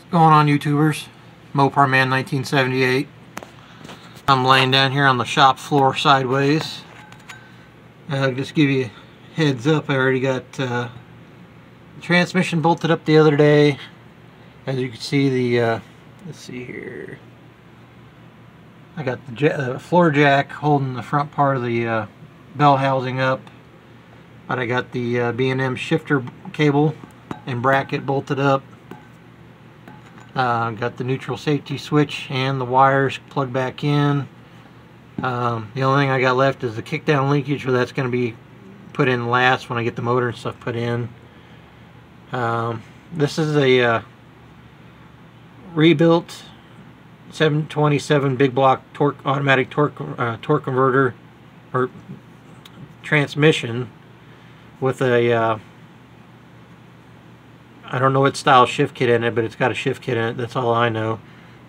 Going on, YouTubers? Mopar Man 1978. I'm laying down here on the shop floor sideways. Just give you a heads up, I already got the transmission bolted up the other day. As you can see, the let's see here, I got the floor jack holding the front part of the bell housing up, but I got the B&M shifter cable and bracket bolted up. Got the neutral safety switch and the wires plugged back in. The only thing I got left is the kickdown linkage, but that's going to be put in last when I get the motor and stuff put in. This is a rebuilt 727 big block automatic torque converter or transmission with a I don't know what style shift kit in it, but it's got a shift kit in it. That's all I know.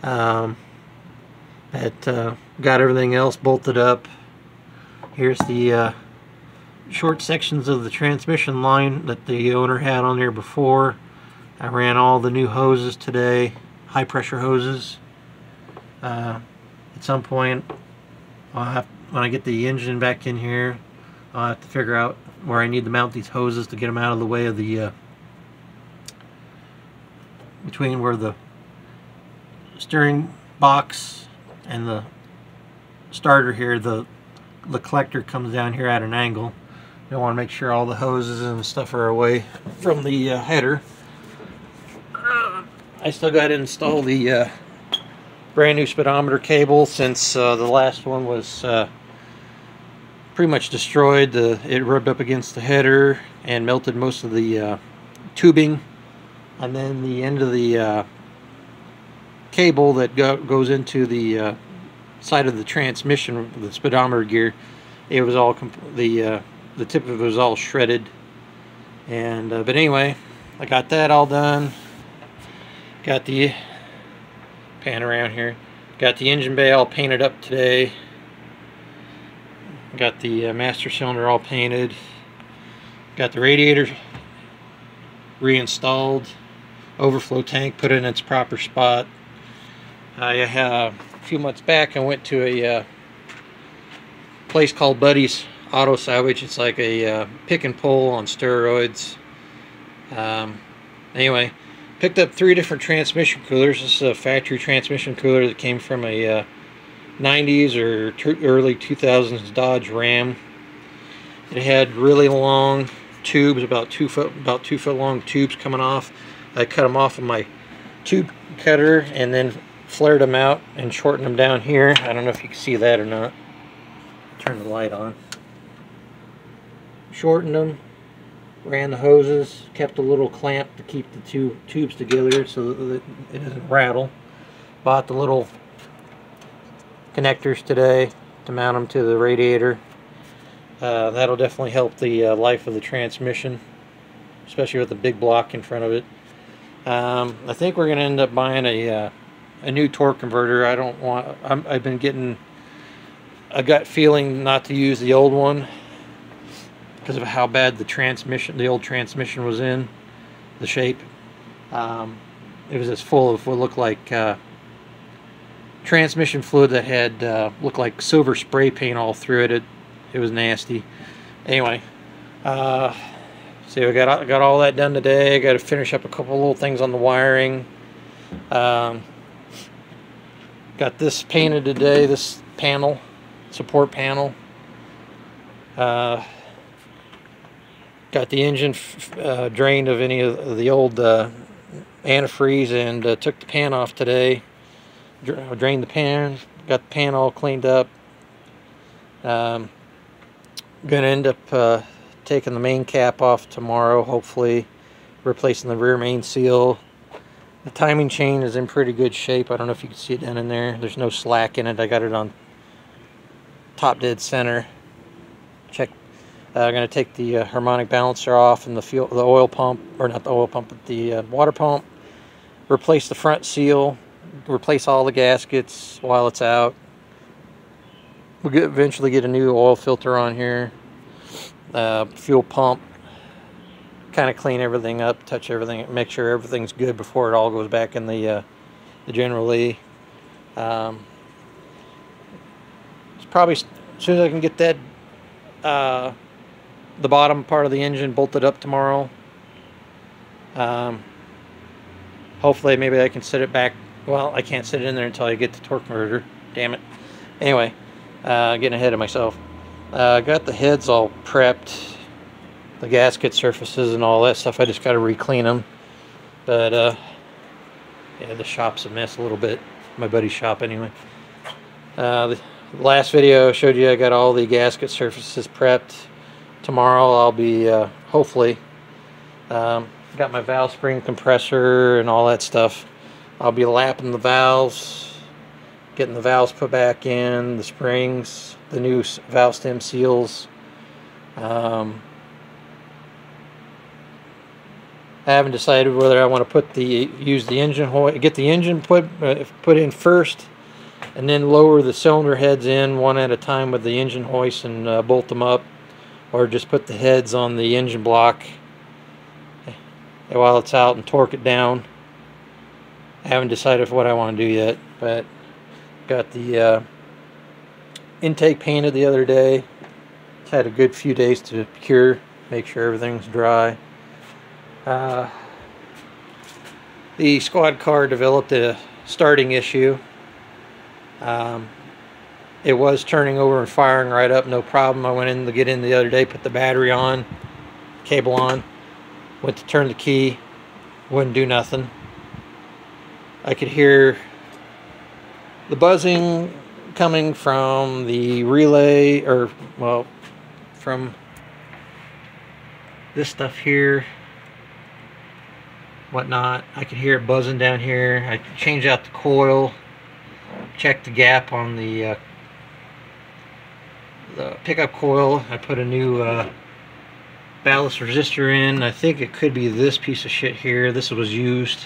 Got everything else bolted up. Here's the short sections of the transmission line that the owner had on there before. I ran all the new hoses today, high pressure hoses. At some point, when I get the engine back in here, I'll have to figure out where I need to mount these hoses to get them out of the way of the between where the steering box and the starter here, the collector comes down here at an angle. You want to make sure all the hoses and stuff are away from the header. I still got to install the brand new speedometer cable since the last one was pretty much destroyed. It rubbed up against the header and melted most of the tubing. And then the end of the cable that goes into the side of the transmission, the speedometer gear, it was all the tip of it was all shredded. And but anyway, I got that all done. Got the pan around here. Got the engine bay all painted up today. Got the master cylinder all painted. Got the radiator reinstalled. Overflow tank put in its proper spot. A few months back I went to a place called Buddy's Auto Salvage. It's like a pick and pull on steroids. Anyway, picked up 3 different transmission coolers. This is a factory transmission cooler that came from a 90s or early 2000s Dodge Ram. It had really long tubes, about 2 foot long tubes coming off. I cut them off with my tube cutter and then flared them out and shortened them down here. I don't know if you can see that or not. Turn the light on. Shortened them, ran the hoses, kept a little clamp to keep the 2 tubes together so that it doesn't rattle. Bought the little connectors today to mount them to the radiator. That'll definitely help the life of the transmission, especially with the big block in front of it. I think we're going to end up buying a new torque converter. I've been getting a gut feeling not to use the old one because of how bad the old transmission was in, the shape. It was just full of what looked like transmission fluid that had looked like silver spray paint all through it. It was nasty. Anyway, see, I got all that done today. I got to finish up a couple little things on the wiring. Got this painted today, this panel, support panel. Got the engine drained of any of the old antifreeze and took the pan off today. Drained the pan, got the pan all cleaned up. Gonna end up taking the main cap off tomorrow, hopefully replacing the rear main seal. The timing chain is in pretty good shape. I don't know if you can see it down in there. There's no slack in it. I got it on top dead center. Check. I'm going to take the harmonic balancer off and the oil pump, or not the oil pump, but the water pump. Replace the front seal. Replace all the gaskets while it's out. We'll eventually get a new oil filter on here. Fuel pump. kind of clean everything up, touch everything, make sure everything's good before it all goes back in the General Lee. It's probably as soon as I can get that the bottom part of the engine bolted up tomorrow. Hopefully maybe I can sit it back. Well, I can't sit it in there until I get the torque converter. Damn it. Anyway, getting ahead of myself. Got the heads all prepped, the gasket surfaces and all that stuff. I just got to re-clean them. But yeah, the shop's a mess a little bit. My buddy's shop anyway. The last video I showed you I got all the gasket surfaces prepped. Tomorrow I'll be hopefully got my valve spring compressor and all that stuff. I'll be lapping the valves, getting the valves put back in, the springs, the new valve stem seals. I haven't decided whether I want to put use the engine hoist, get the engine put in first, and then lower the cylinder heads in one at a time with the engine hoist and bolt them up, or just put the heads on the engine block while it's out and torque it down. I haven't decided what I want to do yet, but got the intake painted the other day. It's had a good few days to cure, make sure everything's dry. The squad car developed a starting issue. It was turning over and firing right up, no problem. I went in to get in the other day, put the battery on, cable on, went to turn the key, wouldn't do nothing. I could hear the buzzing coming from the relay, or well, from this stuff here, whatnot. I could hear it buzzing down here. I changed out the coil, checked the gap on the pickup coil. I put a new ballast resistor in. I think it could be this piece of shit here. This was used.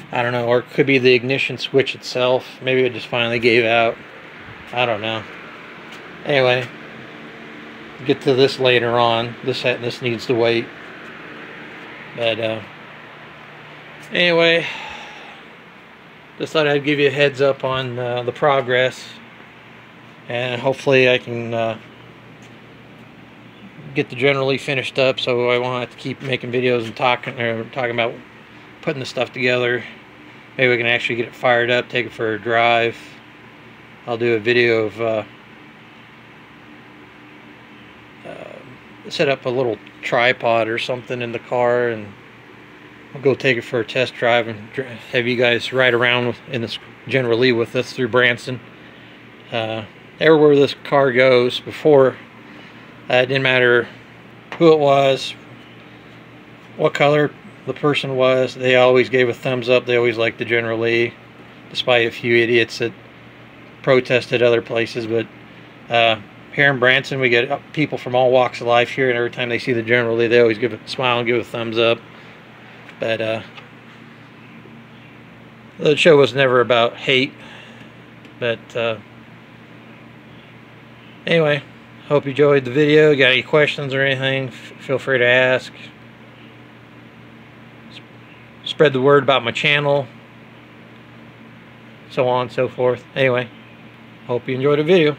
I don't know, or it could be the ignition switch itself. Maybe it just finally gave out. I don't know. Anyway, get to this later on. This needs to wait. But anyway, just thought I'd give you a heads up on the progress, and hopefully I can get the General Lee finished up, so I won't have to keep making videos and talking about putting the stuff together. Maybe we can actually get it fired up, take it for a drive. I'll do a video of set up a little tripod or something in the car, and I'll go take it for a test drive and have you guys ride around in this General Lee with us through Branson. Everywhere this car goes before, it didn't matter who it was, what color the person was, they always gave a thumbs up. They always liked the General Lee, despite a few idiots that protested other places. But here in Branson, we get people from all walks of life here, and every time they see the General Lee, they always give a smile and give a thumbs up. But the show was never about hate. But anyway, hope you enjoyed the video. Got any questions or anything, feel free to ask. Spread the word about my channel, so on and so forth. Anyway, hope you enjoyed the video.